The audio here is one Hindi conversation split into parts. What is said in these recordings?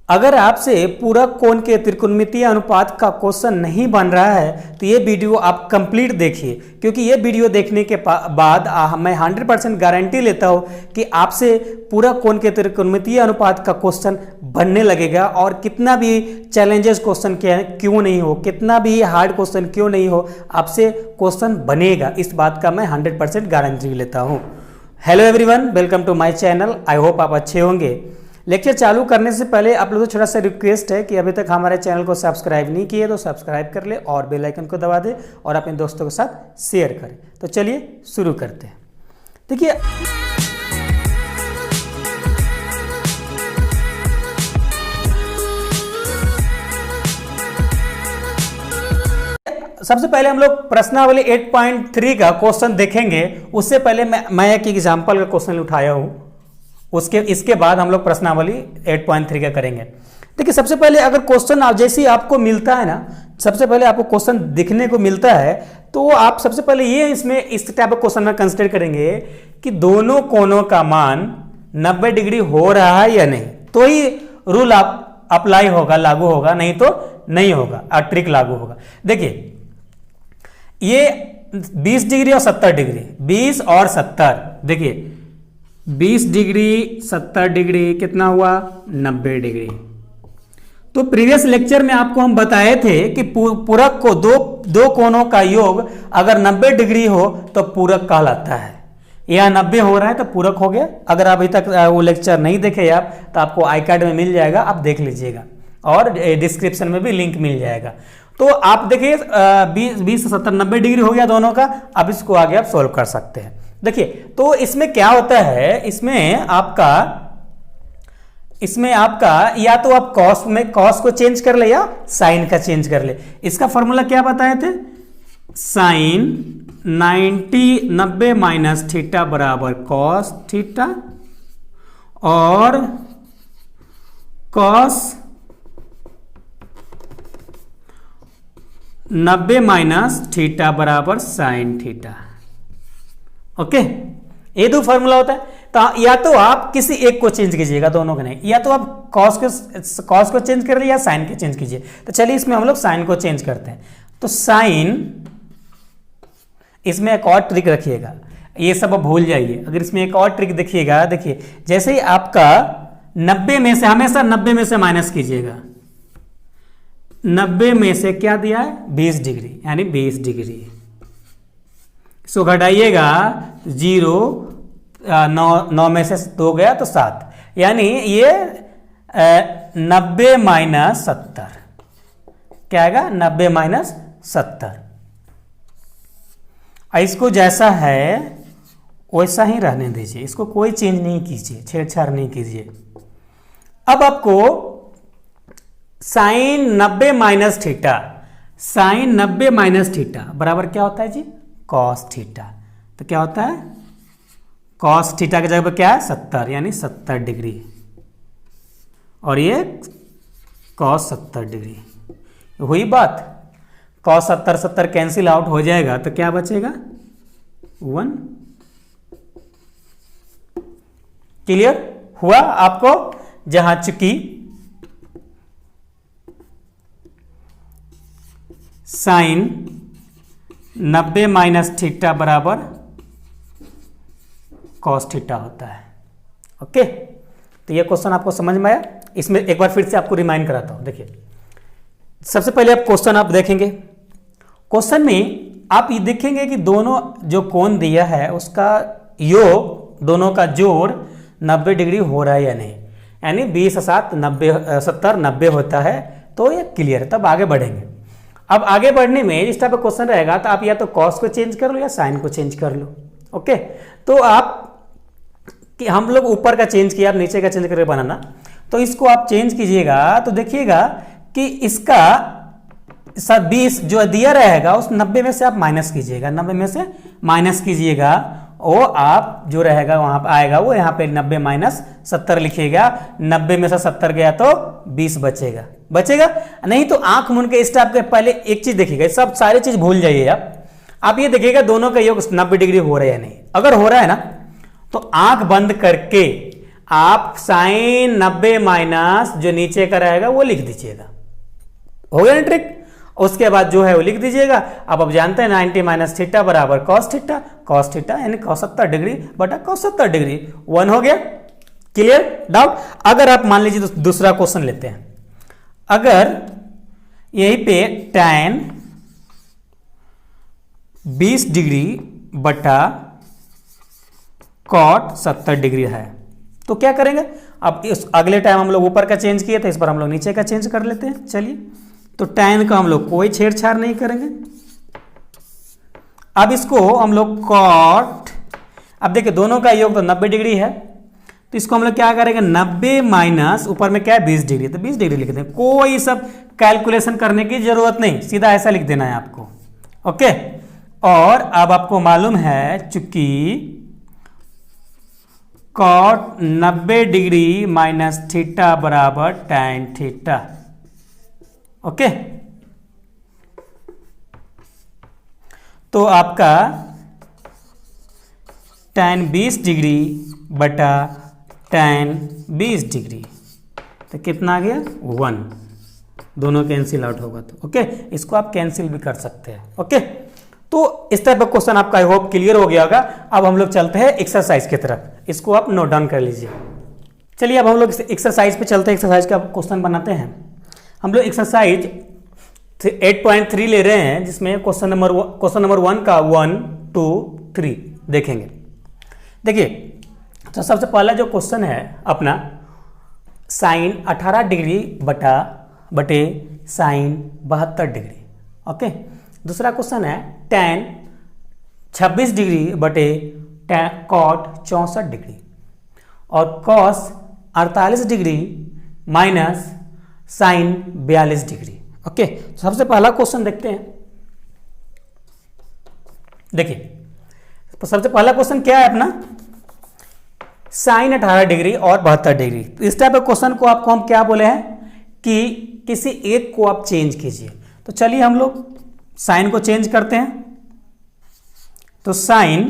अगर आपसे पूरक कोण के त्रिकोणमितीय अनुपात का क्वेश्चन नहीं बन रहा है तो ये वीडियो आप कंप्लीट देखिए, क्योंकि ये वीडियो देखने के बाद मैं 100% गारंटी लेता हूँ कि आपसे पूरक कोण के त्रिकोणमितीय अनुपात का क्वेश्चन बनने लगेगा। और कितना भी चैलेंजेस क्वेश्चन क्यों नहीं हो, कितना भी हार्ड क्वेश्चन क्यों नहीं हो, आपसे क्वेश्चन बनेगा, इस बात का मैं 100% गारंटी लेता हूँ। Hello everyone, welcome to my channel. I hope आप अच्छे होंगे। लेक्चर चालू करने से पहले आप लोगों को छोटा सा रिक्वेस्ट है कि अभी तक हमारे चैनल को सब्सक्राइब नहीं किए तो सब्सक्राइब कर ले और बेल आइकन को दबा दे और अपने दोस्तों के साथ शेयर करें। तो चलिए शुरू करते हैं। देखिए, सबसे पहले हम लोग प्रश्नावली 8.3 का क्वेश्चन देखेंगे। उससे पहले मैं एक एग्जाम्पल का क्वेश्चन उठाया हूँ, इसके बाद हम लोग प्रश्नावली 8.3 का करेंगे। देखिए, सबसे पहले अगर क्वेश्चन जैसे ही आपको मिलता है ना, सबसे पहले आपको क्वेश्चन दिखने को मिलता है तो आप सबसे पहले ये इसमें इस टाइप का क्वेश्चन में कंसिडर करेंगे कि दोनों कोणों का मान 90 डिग्री हो रहा है या नहीं, तो ही रूल आप अप्लाई होगा, लागू होगा, नहीं तो नहीं होगा और ट्रिक लागू होगा। देखिए, ये 20 डिग्री और 70 डिग्री, 20 और 70, देखिए 20 डिग्री 70 डिग्री कितना हुआ, 90 डिग्री। तो प्रीवियस लेक्चर में आपको हम बताए थे कि पूरक को दो कोणों का योग अगर 90 डिग्री हो तो पूरक कहलाता है। यह 90 हो रहा है तो पूरक हो गया। अगर अभी तक वो लेक्चर नहीं देखे आप तो आपको आई कार्ड में मिल जाएगा, आप देख लीजिएगा और डिस्क्रिप्शन में भी लिंक मिल जाएगा। तो आप देखिए 20 70 90 डिग्री हो गया दोनों का। अब इसको आगे आप सोल्व कर सकते हैं। देखिए, तो इसमें क्या होता है, इसमें आपका या तो आप कॉस को चेंज कर ले या साइन का चेंज कर ले। इसका फॉर्मूला क्या बताए थे, साइन 90 माइनस थीटा बराबर कॉस थीटा और कॉस 90 माइनस थीटा बराबर साइन थीटा। ओके, ये दो फॉर्मूला होता है। तो या तो आप किसी एक को चेंज कीजिएगा, दोनों को नहीं, या तो आप कॉस को चेंज कर लीजिए या साइन को चेंज कीजिए। तो चलिए इसमें हम लोग साइन को चेंज करते हैं। तो साइन, इसमें एक और ट्रिक रखिएगा, ये सब आप भूल जाइए। अगर इसमें एक और ट्रिक देखिएगा, देखिए जैसे ही आपका 90 में से, हमेशा 90 में से माइनस कीजिएगा। 90 में से क्या दिया है, 20 डिग्री, यानी 20 डिग्री। इसको घटाइएगा, 0 9 में से 2 गया तो 7, यानी ये 90 माइनस 70 क्या आएगा, 90 माइनस 70। इसको जैसा है वैसा ही रहने दीजिए, इसको कोई चेंज नहीं कीजिए, छेड़छाड़ नहीं कीजिए। अब आपको sine 90 minus theta, sine 90 minus theta बराबर क्या होता है जी, कॉस थीटा। तो क्या होता है, कॉस थीटा की जगह पर क्या है, 70, यानी 70 डिग्री, और ये कॉस 70 डिग्री। हुई बात, कॉस 70 70 कैंसिल आउट हो जाएगा तो क्या बचेगा, 1। क्लियर हुआ आपको। जहां चुकी साइन 90 माइनस थीटा बराबर कॉस थीटा होता है। ओके, तो ये क्वेश्चन आपको समझ में आया। इसमें एक बार फिर से आपको रिमाइंड कराता हूं। देखिए, सबसे पहले आप क्वेश्चन आप देखेंगे। क्वेश्चन में आप ये देखेंगे कि दोनों जो कोण दिया है उसका योग, दोनों का जोड़ 90 डिग्री हो रहा है या नहीं, यानी 20 7 90 70 90 होता है। तो ये क्लियर है, तब आगे बढ़ेंगे। अब आगे बढ़ने में इस टाइप का क्वेश्चन रहेगा तो आप या तो कॉस को चेंज कर लो या साइन को चेंज कर लो। ओके, तो आप कि हम लोग ऊपर का चेंज किया, आप नीचे का चेंज करके बनाना। तो इसको आप चेंज कीजिएगा तो देखिएगा कि इसका 20 जो दिया रहेगा उस 90 में से आप माइनस कीजिएगा, 90 में से माइनस कीजिएगा, वो आप जो रहेगा वहां पर आएगा, वो यहाँ पे 90 माइनस 70 लिखिएगा। 90 में से 70 गया तो 20 बचेगा, नहीं तो आंख मूंद के इस टाइप के पहले एक चीज देखिएगा, सब सारी चीज भूल जाइए आप ये देखिएगा दोनों का योग 90 डिग्री हो रहा है या नहीं। अगर हो रहा है ना तो आंख बंद करके आप साइन 90 माइनस जो नीचे का रहेगा वो लिख दीजिएगा। हो गया ना ट्रिक। उसके बाद जो है वो लिख दीजिएगा। अब जानते हैं 90 माइनस थीटा बराबर कॉस थीटा यानी cos 70 डिग्री बटा cos 70 डिग्री। 1 हो गया। क्लियर? डाउट? अगर आप मान लीजिए दूसरा क्वेश्चन लेते हैं। अगर यहीं पे tan 20 डिग्री बटा cot 70 डिग्री है तो क्या करेंगे? अब इस अगले टाइम हम लोग ऊपर का चेंज किए थे, इस पर हम लोग नीचे का चेंज कर लेते हैं। चलिए, तो tan का हम लोग कोई छेड़छाड़ नहीं करेंगे। अब इसको हम लोग cot, अब देखिए दोनों का योग तो 90 डिग्री है, तो इसको हम लोग क्या करेंगे? 90 माइनस ऊपर में क्या है 20 डिग्री, तो 20 डिग्री लिख दें। कोई सब कैलकुलेशन करने की जरूरत नहीं, सीधा ऐसा लिख देना है आपको। ओके। और अब आपको मालूम है चूंकि cot 90 डिग्री माइनस थीटा बराबर tan थीटा। ओके, तो आपका tan 20 डिग्री बटा tan 20 डिग्री तो कितना आ गया? 1। दोनों कैंसिल आउट होगा तो ओके। इसको आप कैंसिल भी कर सकते हैं। ओके, तो इस टाइप का क्वेश्चन आपका आई होप क्लियर हो गया होगा। अब हम लोग चलते हैं एक्सरसाइज की तरफ, इसको आप नोट डाउन कर लीजिए। चलिए अब हम लोग एक्सरसाइज पे चलते हैं। एक्सरसाइज का क्वेश्चन बनाते हैं। हम लोग एक्सरसाइज 8.3 ले रहे हैं, जिसमें क्वेश्चन नंबर 1 का 1, 2, 3 देखेंगे। देखिए, तो सबसे पहला जो क्वेश्चन है अपना साइन 18 डिग्री बटे साइन 72 डिग्री। ओके, दूसरा क्वेश्चन है tan 26 डिग्री बटे cot 64 डिग्री और cos 48 degree minus sine 42 degree. Okay, सबसे पहला क्वेश्चन देखते हैं। देखिए, तो सबसे पहला क्वेश्चन क्या है अपना? साइन 18 डिग्री और 72 डिग्री। तो इस टाइप के क्वेश्चन को आपको हम क्या बोले हैं कि किसी एक को आप चेंज कीजिए। तो चलिए हम लोग साइन को चेंज करते हैं। तो साइन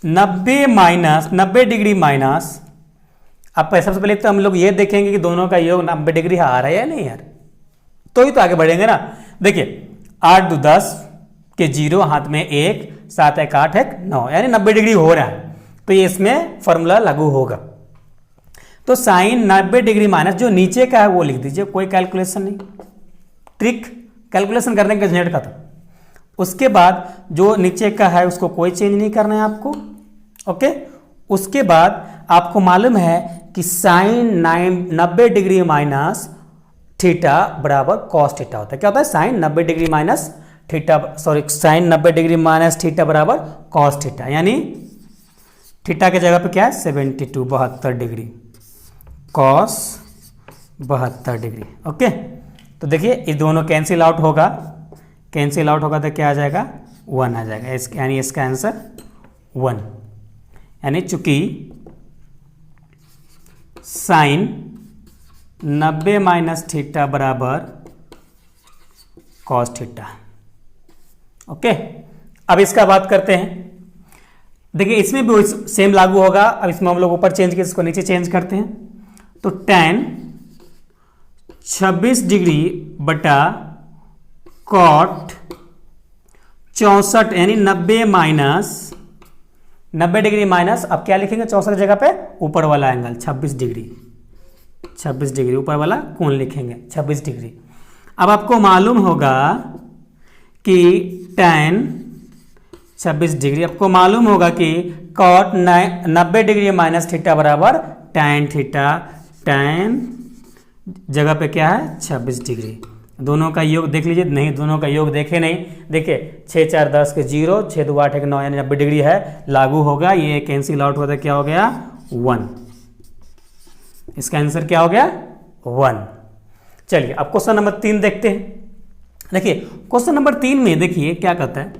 90 डिग्री माइनस, अब सबसे पहले तो हम लोग ये देखेंगे कि दोनों का योग 90 डिग्री आ रहा है या नहीं यार, तो ही तो आगे बढ़ेंगे ना। देखिए 8 2 10 के 0 हाथ में 1, 7 1 8 1 9 यानी 90 डिग्री हो रहा है, तो ये इसमें फॉर्मूला लागू होगा। तो साइन 90 डिग्री माइनस जो नीचे का है वो लिख दीजिए, कोई कैलकुलेशन नहीं, ट्रिक कैलकुलेशन करने का झंझट का था। उसके बाद जो नीचे का है उसको कोई चेंज नहीं करना है आपको। ओके, उसके बाद आपको मालूम है कि साइन 90 डिग्री माइनस थीटा बराबर कॉस थीटा होता है। क्या होता है? Sine 90 degree minus theta, sorry sine 90 degree minus theta बराबर कॉस थीटा, यानी थीटा के जगह पे क्या है 72 डिग्री कॉस 72 डिग्री। ओके, तो देखिए ये दोनों कैंसिल आउट होगा, कैंसिल आउट होगा तो क्या आ जाएगा 1 आ जाएगा, यानी इसका आंसर 1। यानी चूंकि साइन 90 माइनस थीटा बराबर कॉस थीटा। ओके, अब इसका बात करते हैं। देखिए इसमें भी सेम लागू होगा। अब इसमें हम लोग ऊपर चेंज किए, इसको नीचे चेंज करते हैं। तो tan 26 डिग्री बटा cot 64 यानी 90 डिग्री माइनस, अब क्या लिखेंगे 64 की जगह पे ऊपर वाला एंगल 26 डिग्री ऊपर वाला कोण लिखेंगे 26 डिग्री। अब आपको मालूम होगा कि tan 26 डिग्री, आपको मालूम होगा कि cot 90 डिग्री माइनस थीटा बराबर tan थीटा, tan जगह पे क्या है 26 डिग्री। दोनों का योग देख लीजिए, नहीं दोनों का योग देखे नहीं। देखिए 6 4 10 के 0, 6 2 8 1 9 यानी 90 डिग्री है, लागू होगा। ये कैंसिल आउट होता क्या हो गया 1। इसका आंसर क्या हो गया 1। चलिए अब क्वेश्चन नंबर 3 देखते हैं। देखिए क्वेश्चन नंबर 3 में देखिए क्या कहता है,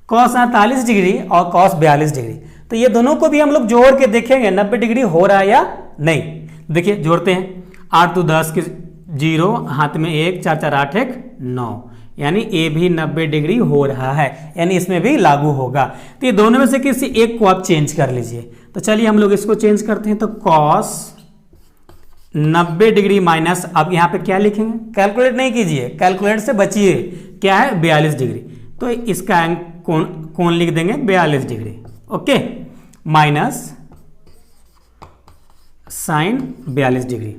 cos 48 डिग्री और cos 42 डिग्री। तो ये दोनों को भी हम लोग जोड़ के देखेंगे 90 डिग्री हो रहा है या नहीं। देखिए जोड़ते हैं, 8 2 10 के 0 हाथ में 1, 4 4 8 1 9 यानी ए भी 90 डिग्री हो रहा है, यानी इसमें भी लागू होगा। तो ये दोनों में से किसी एक को आप चेंज कर लीजिए। तो चलिए हम लोग इसको चेंज करते हैं। तो कॉस 90 डिग्री माइनस, अब यहाँ पे क्या लिखेंगे, कैलकुलेट नहीं कीजिए, कैलकुलेट से बचिए, क्या है 42 डिग्री। तो इसका कोण लिख देंगे 42 degree, okay, minus sine 42 degree.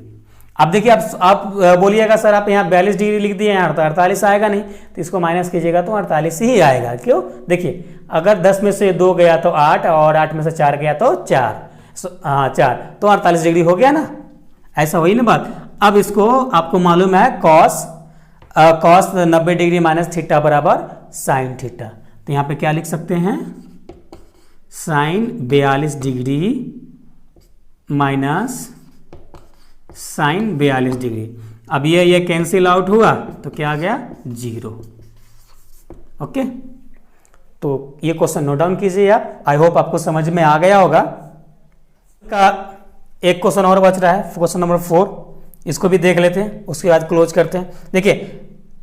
अब देखिए आप बोलिएगा सर आप यहाँ 42 डिग्री लिख दिए, यहाँ तो 48 आएगा नहीं, तो इसको माइनस कीजिएगा तो 48 ही आएगा। क्यों, देखिए अगर 10 में से 2 गया तो 8 और 8 में से 4 गया तो 4, हाँ 4, तो 48 डिग्री हो गया ना, ऐसा हुई ना बात। अब इसको आपको मालूम है कॉस 90 डिग्री माइनस थीटा बराबर साइन थीटा। तो यहाँ पे क्या लिख सकते हैं, sine 42 degree minus sine 42 degree. अब ये कैंसिल आउट हुआ तो क्या आ गया 0, ओके। तो ये क्वेश्चन नोट डाउन कीजिए आप, आई होप आपको समझ में आ गया होगा। का एक क्वेश्चन और बच रहा है, क्वेश्चन नंबर 4, इसको भी देख लेते हैं, उसके बाद क्लोज करते हैं। देखिए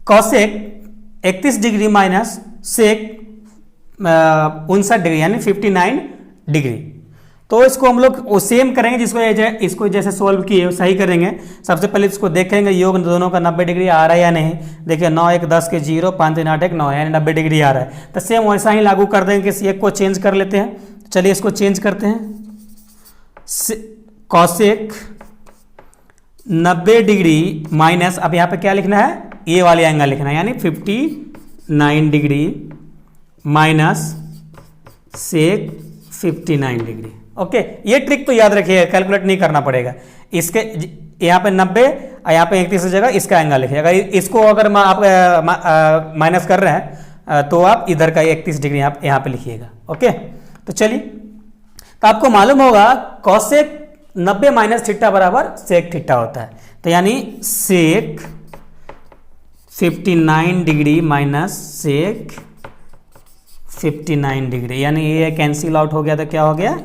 cosec 31 degree minus sec 59 degree यानी 59 डिग्री। तो इसको हम लोग सेम करेंगे, इसको जैसे सोल्व किए सही करेंगे। सबसे पहले इसको देखेंगे योग दोनों का 90 डिग्री आ रहा है या नहीं। देखिए 9 1 10 के 0, 5 3 8 1 9, यानी 90 डिग्री आ रहा है। तो सेम वैसा ही लागू कर देंगे, किसी एक को चेंज कर लेते हैं। चलिए इसको चेंज करते हैं। कॉसेक 90 डिग्री माइनस, अब यहाँ पे क्या लिखना है, ए वाले एंगल लिखना है, यानी 59 degree minus sec 59 degree, okay. ये ट्रिक तो याद रखिएगा, कैलकुलेट नहीं करना पड़ेगा। इसके यहाँ पे 90 और यहाँ पे 31 जगह इसका एंगल लिखिएगा। इसको अगर आप माइनस कर रहे हैं तो आप इधर का 31 डिग्री यहाँ पे लिखिएगा, ओके। तो चलिए, तो आपको मालूम होगा कॉसेक 90 माइनस थीटा बराबर सेक थीटा होता है। तो यानी सेक 59 डिग्री माइनस सेक 59 डिग्री, यानी ये कैंसिल आउट हो गया तो क्या हो गया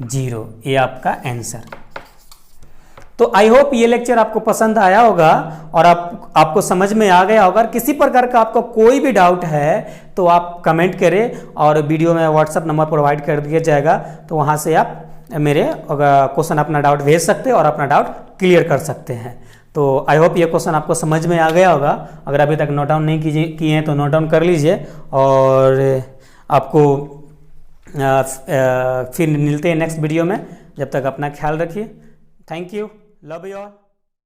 0, ये आपका आंसर। तो आई होप ये लेक्चर आपको पसंद आया होगा और आपको समझ में आ गया होगा। किसी प्रकार का आपको कोई भी डाउट है तो आप कमेंट करें, और वीडियो में व्हाट्सएप नंबर प्रोवाइड कर दिया जाएगा, तो वहाँ से आप मेरे क्वेश्चन अपना डाउट भेज सकते हैं और अपना डाउट क्लियर कर सकते हैं। तो आई होप ये क्वेश्चन आपको समझ में आ गया होगा। अगर अभी तक नोट डाउन नहीं किए हैं तो नोट डाउन कर लीजिए, और आपको फिर मिलते हैं नेक्स्ट वीडियो में। जब तक अपना ख्याल रखिए। Thank you, love you all.